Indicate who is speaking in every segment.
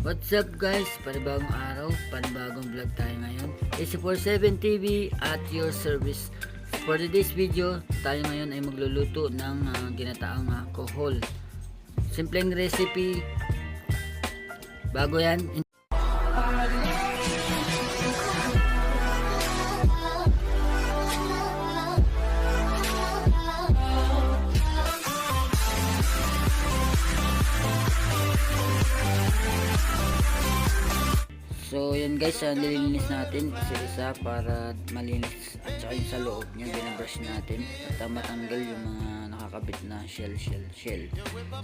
Speaker 1: What's up guys? Panibagong araw, panibagong vlog tayo ngayon. AC47 TV at your service. For today's video, tayo ngayon ay magluluto ng ginataang kohol. Simpleng recipe. Bago yan, so yan guys, nililinis natin isa-isa para malinis at saka yung sa loob niya binabrush natin at matanggal yung mga nakakabit na shell.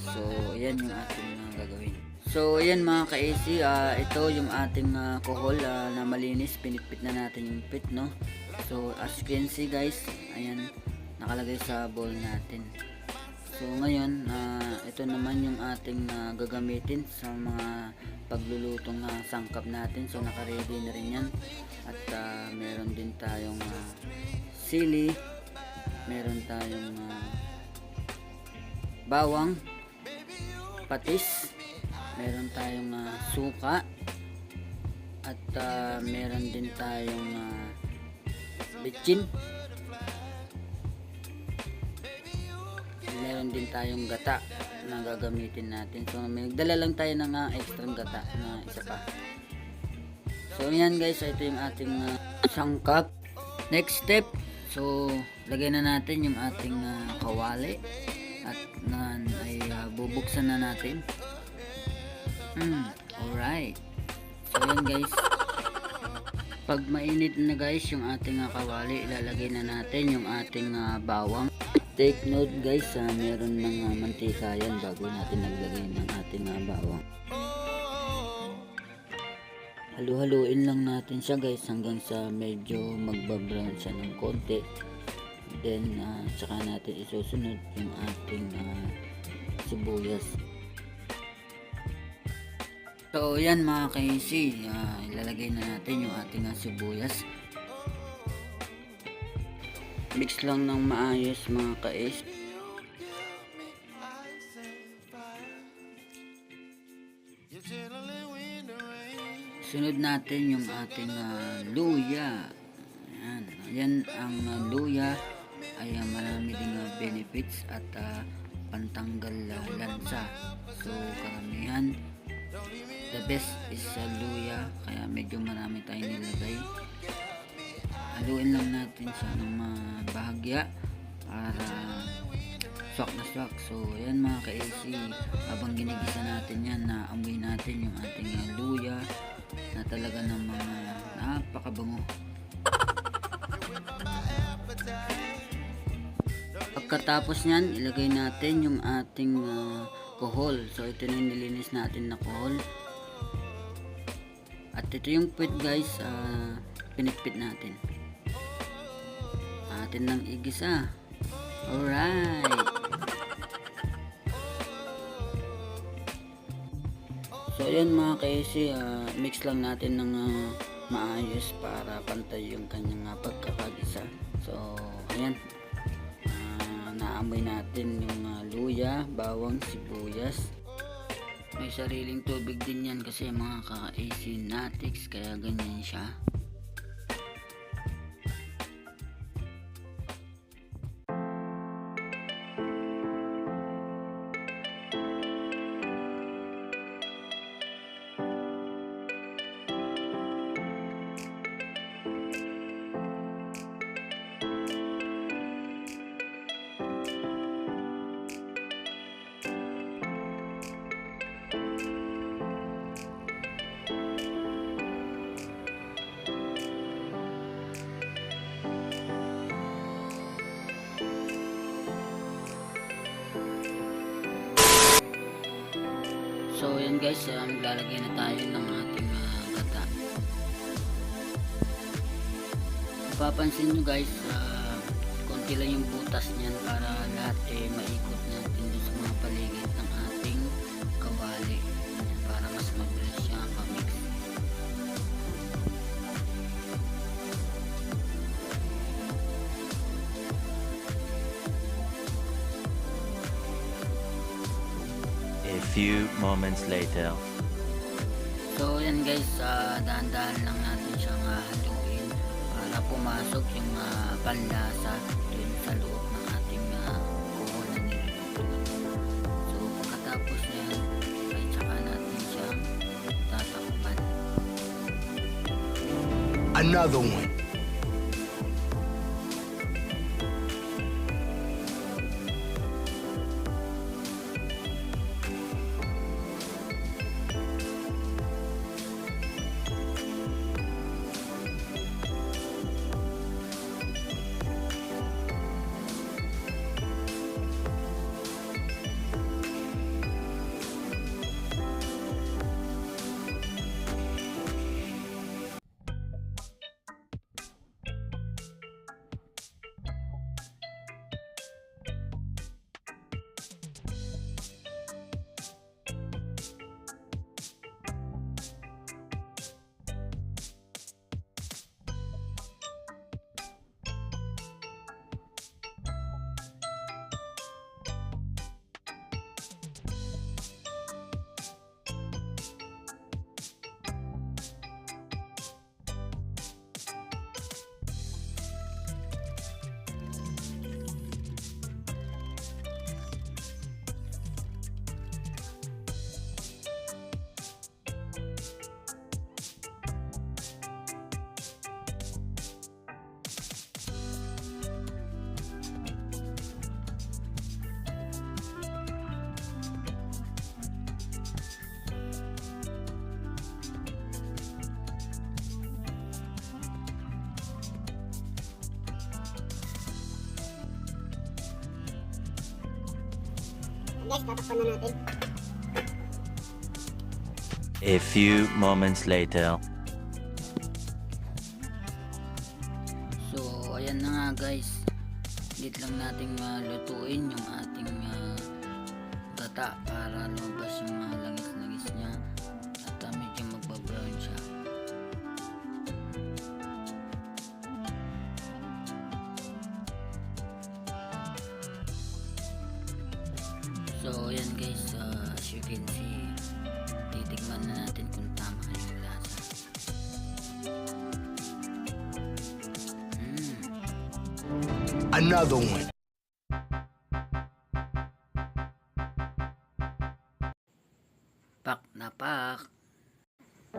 Speaker 1: So yan yung ating gagawin. So yan mga ka-AC, ito yung ating kohol na malinis, pinitpit na natin yung pit, no? So as you can see guys, ayan, nakalagay sa bowl natin. So ngayon, ito naman yung ating gagamitin sa mga paglulutong sangkap natin. So naka-ready na rin yan. At meron din tayong sili, meron tayong bawang, patis, meron tayong suka, at meron din tayong bitchin. Meron din tayong gata na gagamitin natin. So may nagdala lang tayo ng extra gata na isa pa. So yan guys, ito yung ating sangkap. Next step, so lagay na natin yung ating kawali at ay bubuksan na natin. Alright, so yan guys, pag mainit na guys yung ating kawali, ilalagay na natin yung ating bawang. Take note guys, meron ng mantika yan bago natin naglagay ng ating bawang. Halu-haluin lang natin siya guys hanggang sa medyo magba-brown siya ng konti. Then saka natin isusunod yung ating sibuyas. So yan mga ka-AC, ilalagay na natin yung ating sibuyas. Mix lang ng maayos mga ka-AC. Sunod natin yung ating luya. Yan ang luya ay marami ding benefits at pantanggal lansa. So karamihan, the best is luya, kaya medyo marami tayong nilagay. Haluin lang natin siya ng bahagya para swak na swak. So yan mga ka-AC, habang ginigisa natin yan, naamoy natin yung ating luya na talaga namang napakabango. Pagkatapos nyan, ilagay natin yung ating kohol. So ito na yung nilinis natin na kohol. At ito yung pit guys, pinitpit natin. Atin ng igisa. Alright. So ayan mga ka-AC, mix lang natin ng maayos para pantay yung kanyang pagkakagisa. So ayan, naamoy natin yung luya, bawang, sibuyas. May sariling tubig din yan kasi mga ka-AC natics, kaya ganyan siya. So yan guys, maglalagay na tayo ng ating gata. Mapapansin nyo guys, konti lang yung butas niyan para lahat maikot natin dun sa mga paligid ng ating kawali para mas mabilis siya mamix.
Speaker 2: few moments later.
Speaker 1: So yan guys, dahan-dahan lang natin siyang haluin para pumasok yung panlasa dun sa loob ng ating kuhol na nilulutuan. So pagkatapos yan, ay tsaka natin siyang tatakpan.
Speaker 2: Another one.
Speaker 3: Guys, tatakpan na natin.
Speaker 4: A few moments later.
Speaker 1: So ayan na nga guys, dito lang natin lutuin yung ating gata para lumabas yung mga langis-langis niya at medyo magba-brown siya. So ayan guys, as you can see, titikman na natin kung tama yung lasa.
Speaker 2: Another one.
Speaker 1: Pak na pak.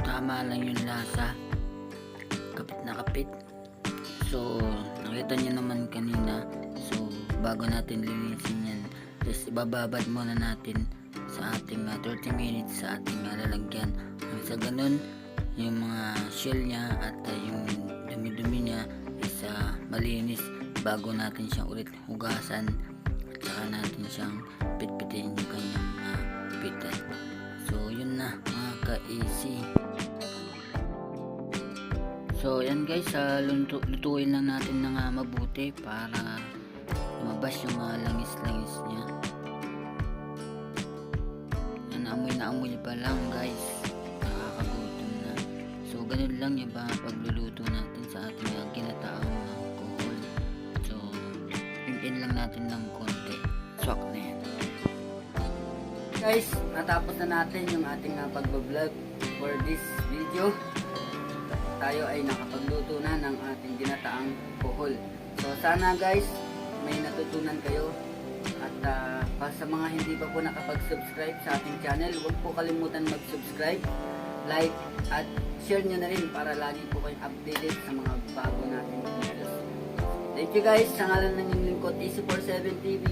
Speaker 1: Tama lang yung lasa. Kapit na kapit. So, nakita niyo naman kanina. So, bago natin linisin yan, just ibababad muna natin sa ating 30 minutes sa ating lalagyan. Hanggang sa ganun, yung mga shell niya at yung dumi-dumi niya is malinis bago natin siyang ulit hugasan at saka natin siyang pitpitin yung kanyang pitan. So yun na mga ka-easy. So yan guys, lutuin lang natin ng mabuti para lumabas yung langis-langis niya. Yan, amoy na amoy pa lang guys, nakakagutom na. So ganun lang yung pagluluto natin sa ating ginataang kuhol. So in lang natin ng konti, swak na yan. Guys, natapos na natin yung ating pagbablog for this video. Tayo ay nakapagluto na ng ating ginataang kuhol. So sana guys, may natutunan kayo. At para sa mga hindi pa po nakapag-subscribe sa ating channel, huwag po kalimutan mag-subscribe, like, at share nyo na rin para lagi po kayong updated sa mga bago nating videos. Thank you guys, sa ngalan ng inyong lingkod, EC47 TV.